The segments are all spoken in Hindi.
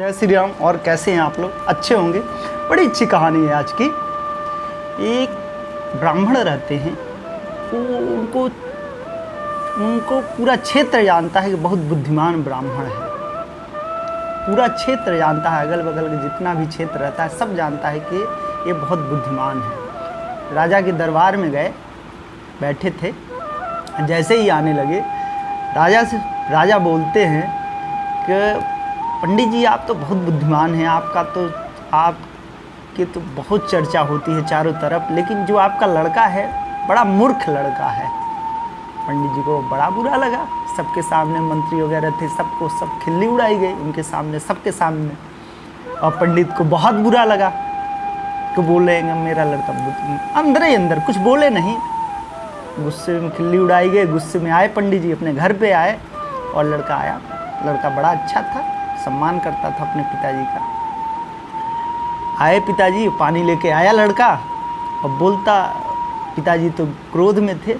जय श्री राम। और कैसे हैं आप लोग? अच्छे होंगे। बड़ी अच्छी कहानी है आज की। एक ब्राह्मण रहते हैं, वो उनको पूरा क्षेत्र जानता है कि बहुत बुद्धिमान ब्राह्मण है। पूरा क्षेत्र जानता है, अगल बगल के जितना भी क्षेत्र रहता है सब जानता है कि ये बहुत बुद्धिमान है। राजा के दरबार में गए, बैठे थे, जैसे ही आने लगे राजा बोलते हैं कि पंडित जी आप तो बहुत बुद्धिमान हैं, आपकी तो बहुत चर्चा होती है चारों तरफ, लेकिन जो आपका लड़का है बड़ा मूर्ख लड़का है। पंडित जी को बड़ा बुरा लगा। सबके सामने मंत्री वगैरह थे, सब खिल्ली उड़ाई गई उनके सामने, सबके सामने। और पंडित को बहुत बुरा लगा कि बोलेंगे मेरा लड़का अंदर ही अंदर कुछ बोले नहीं, गुस्से में खिल्ली उड़ाई गई। गुस्से में आए पंडित जी, अपने घर पे आए और लड़का आया। लड़का बड़ा अच्छा था, सम्मान करता था अपने पिताजी का। आए पिताजी, पानी लेके आया लड़का और बोलता, पिताजी तो क्रोध में थे।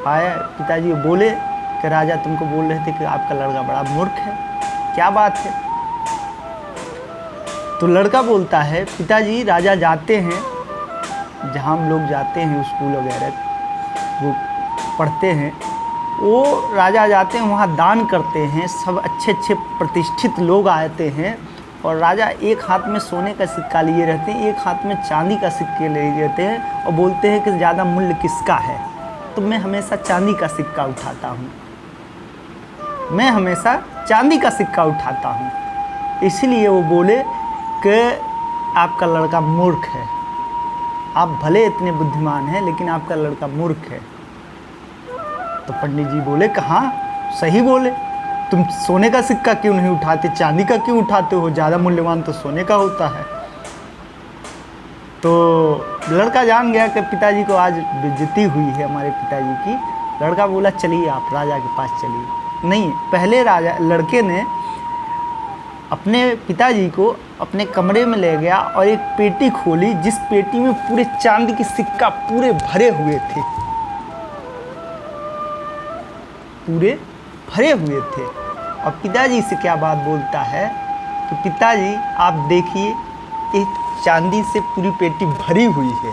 आया पिताजी बोले कि राजा तुमको बोल रहे थे कि आपका लड़का बड़ा मूर्ख है, क्या बात है? तो लड़का बोलता है, पिताजी राजा जाते हैं जहाँ हम लोग जाते हैं स्कूल वगैरह वो पढ़ते हैं, वो राजा जाते हैं वहाँ दान करते हैं, सब अच्छे अच्छे प्रतिष्ठित लोग आते हैं। और राजा एक हाथ में सोने का सिक्का लिए रहते हैं, एक हाथ में चांदी का सिक्के लिए रहते हैं और बोलते हैं कि ज़्यादा मूल्य किसका है। तो मैं हमेशा चांदी का सिक्का उठाता हूँ, मैं हमेशा चांदी का सिक्का उठाता हूँ। इसीलिए वो बोले कि आपका लड़का मूर्ख है, आप भले इतने बुद्धिमान हैं लेकिन आपका लड़का मूर्ख है। तो पंडित जी बोले कहाँ सही बोले, तुम सोने का सिक्का क्यों नहीं उठाते, चांदी का क्यों उठाते हो? ज़्यादा मूल्यवान तो सोने का होता है। तो लड़का जान गया कि पिताजी को आज बेइज्जती हुई है हमारे पिताजी की। लड़का बोला चलिए आप राजा के पास चलिए। नहीं, पहले लड़के ने अपने पिताजी को अपने कमरे में ले गया और एक पेटी खोली, जिस पेटी में पूरे चांदी के सिक्का पूरे भरे हुए थे, पूरे भरे हुए थे। और पिताजी से क्या बात बोलता है कि पिताजी आप देखिए, एक चांदी से पूरी पेटी भरी हुई है,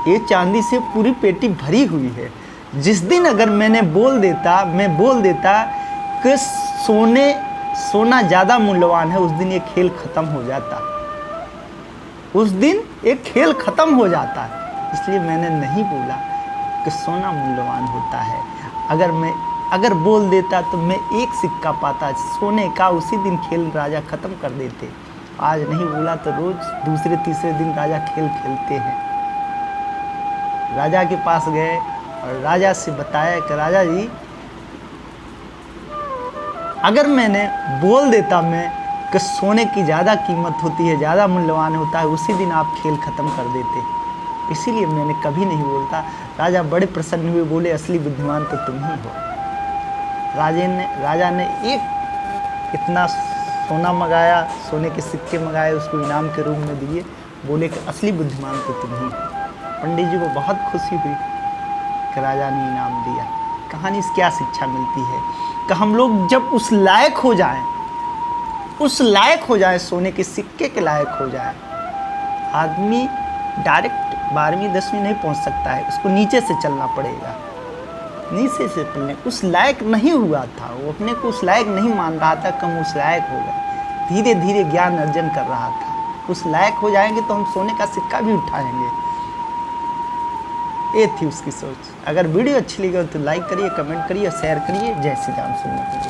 ये चांदी से पूरी पेटी भरी हुई है। जिस दिन अगर मैं बोल देता कि सोना ज़्यादा मूल्यवान है, उस दिन ये खेल ख़त्म हो जाता, उस दिन एक खेल ख़त्म हो जाता है। इसलिए मैंने नहीं बोला कि सोना मूल्यवान होता है। अगर बोल देता तो मैं एक सिक्का पाता सोने का, उसी दिन खेल राजा ख़त्म कर देते। आज नहीं बोला तो रोज़ दूसरे तीसरे दिन राजा खेल खेलते हैं। राजा के पास गए और राजा से बताया कि राजा जी अगर मैंने बोल देता मैं कि सोने की ज़्यादा कीमत होती है, ज़्यादा मूल्यवान होता है, उसी दिन आप खेल ख़त्म कर देते, इसीलिए मैंने कभी नहीं बोलता। राजा बड़े प्रसन्न हुए, बोले असली बुद्धिमान तो तुम ही हो। राजा ने एक इतना सोना मंगाया, सोने के सिक्के मंगाए, उसको इनाम के रूप में दिए, बोले कि असली बुद्धिमान तो तुम ही हो। पंडित जी को बहुत खुशी हुई कि राजा ने इनाम दिया। कहानी से क्या शिक्षा मिलती है कि हम लोग जब उस लायक हो जाए, सोने के सिक्के के लायक हो जाए। आदमी डायरेक्ट 12वीं 10वीं नहीं पहुंच सकता है, उसको नीचे से चलना पड़ेगा, नीचे से चलने। उस लायक नहीं हुआ था, वो अपने को उस लायक नहीं मान रहा था, कम उस लायक हो गया, धीरे धीरे ज्ञान अर्जन कर रहा था। उस लायक हो जाएंगे तो हम सोने का सिक्का भी उठाएंगे। ये थी उसकी सोच। अगर वीडियो अच्छी लगी तो लाइक करिए, कमेंट करिए, शेयर करिए। जय श्री राम सुनने के लिए।